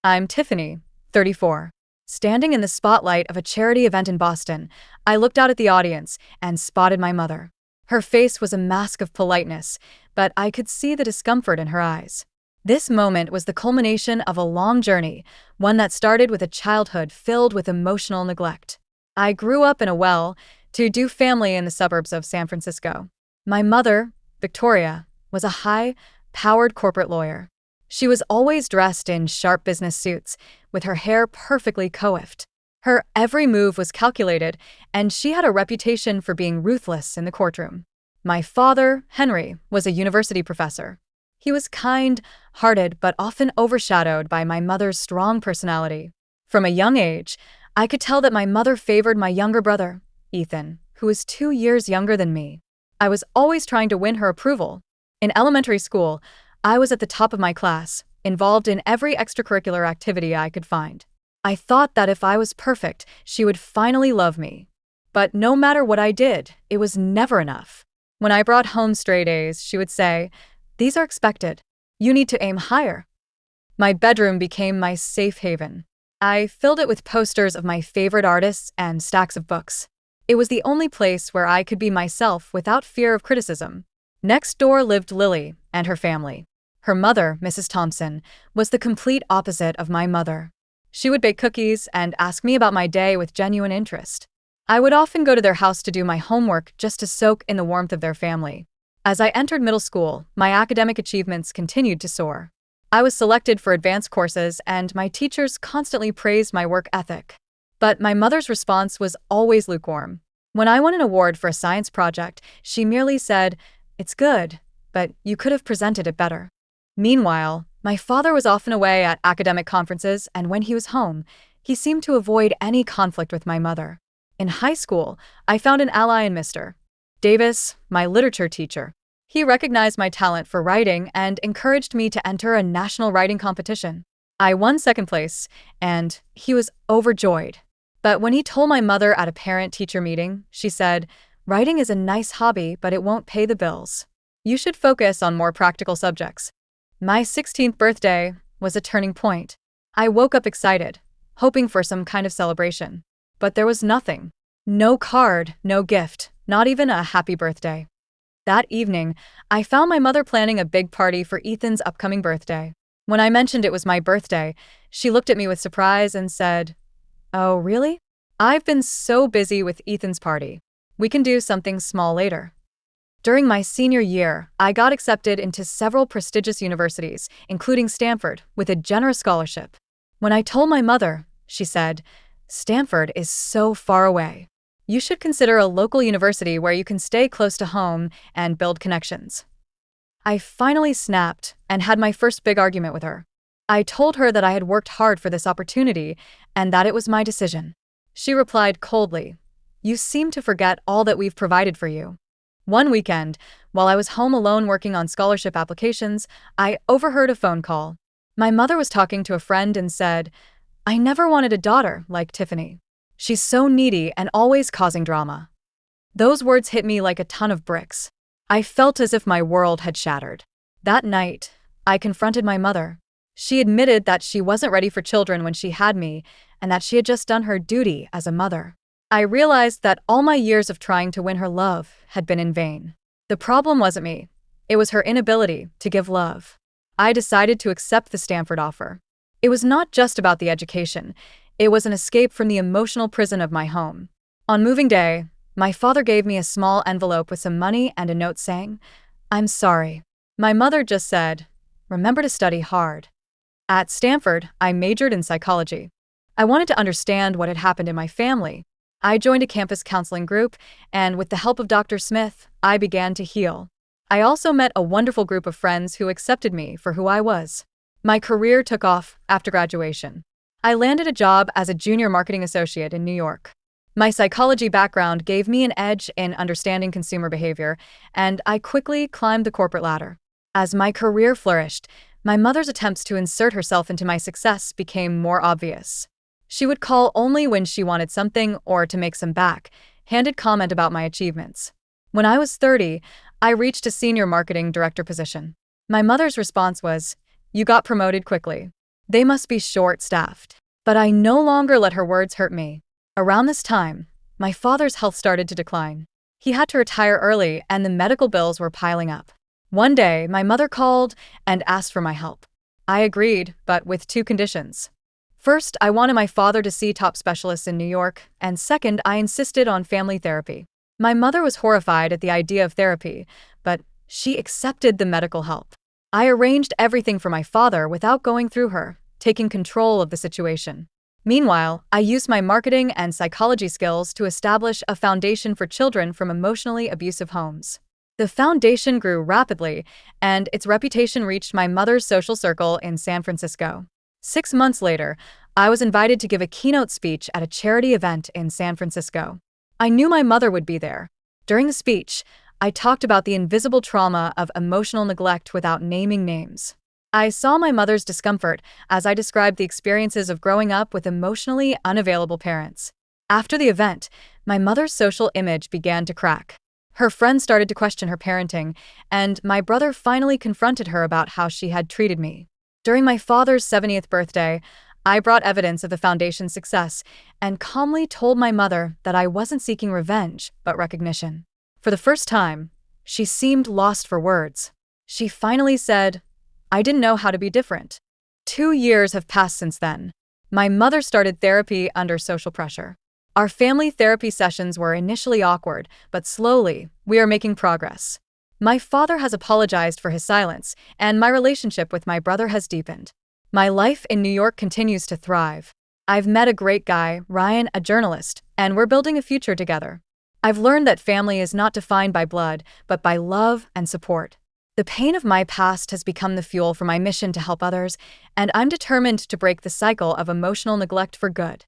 I'm Tiffany, 34. Standing in the spotlight of a charity event in Boston, I looked out at the audience and spotted my mother. Her face was a mask of politeness, but I could see the discomfort in her eyes. This moment was the culmination of a long journey, one that started with a childhood filled with emotional neglect. I grew up in a well-to-do family in the suburbs of San Francisco. My mother, Victoria, was a high-powered corporate lawyer. She was always dressed in sharp business suits, with her hair perfectly coiffed. Her every move was calculated, and she had a reputation for being ruthless in the courtroom. My father, Henry, was a university professor. He was kind-hearted but often overshadowed by my mother's strong personality. From a young age, I could tell that my mother favored my younger brother, Ethan, who was 2 years younger than me. I was always trying to win her approval. In elementary school, I was at the top of my class, involved in every extracurricular activity I could find. I thought that if I was perfect, she would finally love me. But no matter what I did, it was never enough. When I brought home straight A's, she would say, "These are expected. You need to aim higher." My bedroom became my safe haven. I filled it with posters of my favorite artists and stacks of books. It was the only place where I could be myself without fear of criticism. Next door lived Lily and her family. Her mother, Mrs. Thompson, was the complete opposite of my mother. She would bake cookies and ask me about my day with genuine interest. I would often go to their house to do my homework just to soak in the warmth of their family. As I entered middle school, my academic achievements continued to soar. I was selected for advanced courses, and my teachers constantly praised my work ethic. But my mother's response was always lukewarm. When I won an award for a science project, she merely said, "It's good, but you could have presented it better." Meanwhile, my father was often away at academic conferences, and when he was home, he seemed to avoid any conflict with my mother. In high school, I found an ally in Mr. Davis, my literature teacher. He recognized my talent for writing and encouraged me to enter a national writing competition. I won second place, and he was overjoyed. But when he told my mother at a parent-teacher meeting, she said, "Writing is a nice hobby, but it won't pay the bills. You should focus on more practical subjects." My 16th birthday was a turning point. I woke up excited, hoping for some kind of celebration. But there was nothing. No card, no gift, not even a happy birthday. That evening, I found my mother planning a big party for Ethan's upcoming birthday. When I mentioned it was my birthday, she looked at me with surprise and said, "Oh, really? I've been so busy with Ethan's party. We can do something small later." During my senior year, I got accepted into several prestigious universities, including Stanford, with a generous scholarship. When I told my mother, she said, "Stanford is so far away. You should consider a local university where you can stay close to home and build connections." I finally snapped and had my first big argument with her. I told her that I had worked hard for this opportunity and that it was my decision. She replied coldly, "You seem to forget all that we've provided for you." One weekend, while I was home alone working on scholarship applications, I overheard a phone call. My mother was talking to a friend and said, "I never wanted a daughter like Tiffany. She's so needy and always causing drama." Those words hit me like a ton of bricks. I felt as if my world had shattered. That night, I confronted my mother. She admitted that she wasn't ready for children when she had me, and that she had just done her duty as a mother. I realized that all my years of trying to win her love had been in vain. The problem wasn't me. It was her inability to give love. I decided to accept the Stanford offer. It was not just about the education. It was an escape from the emotional prison of my home. On moving day, my father gave me a small envelope with some money and a note saying, "I'm sorry." My mother just said, "Remember to study hard." At Stanford, I majored in psychology. I wanted to understand what had happened in my family. I joined a campus counseling group, and with the help of Dr. Smith, I began to heal. I also met a wonderful group of friends who accepted me for who I was. My career took off after graduation. I landed a job as a junior marketing associate in New York. My psychology background gave me an edge in understanding consumer behavior, and I quickly climbed the corporate ladder. As my career flourished, my mother's attempts to insert herself into my success became more obvious. She would call only when she wanted something or to make some back-handed comment about my achievements. When I was 30, I reached a senior marketing director position. My mother's response was, "You got promoted quickly." They must be short-staffed. But I no longer let her words hurt me. Around this time, my father's health started to decline. He had to retire early and the medical bills were piling up. One day, my mother called and asked for my help. I agreed, but with two conditions. First, I wanted my father to see top specialists in New York, and second, I insisted on family therapy. My mother was horrified at the idea of therapy, but she accepted the medical help. I arranged everything for my father without going through her, taking control of the situation. Meanwhile, I used my marketing and psychology skills to establish a foundation for children from emotionally abusive homes. The foundation grew rapidly, and its reputation reached my mother's social circle in San Francisco. 6 months later, I was invited to give a keynote speech at a charity event in San Francisco. I knew my mother would be there. During the speech, I talked about the invisible trauma of emotional neglect without naming names. I saw my mother's discomfort as I described the experiences of growing up with emotionally unavailable parents. After the event, my mother's social image began to crack. Her friends started to question her parenting, and my brother finally confronted her about how she had treated me. During my father's 70th birthday, I brought evidence of the foundation's success and calmly told my mother that I wasn't seeking revenge, but recognition. For the first time, she seemed lost for words. She finally said, "I didn't know how to be different." 2 years have passed since then. My mother started therapy under social pressure. Our family therapy sessions were initially awkward, but slowly, we are making progress. My father has apologized for his silence, and my relationship with my brother has deepened. My life in New York continues to thrive. I've met a great guy, Ryan, a journalist, and we're building a future together. I've learned that family is not defined by blood, but by love and support. The pain of my past has become the fuel for my mission to help others, and I'm determined to break the cycle of emotional neglect for good.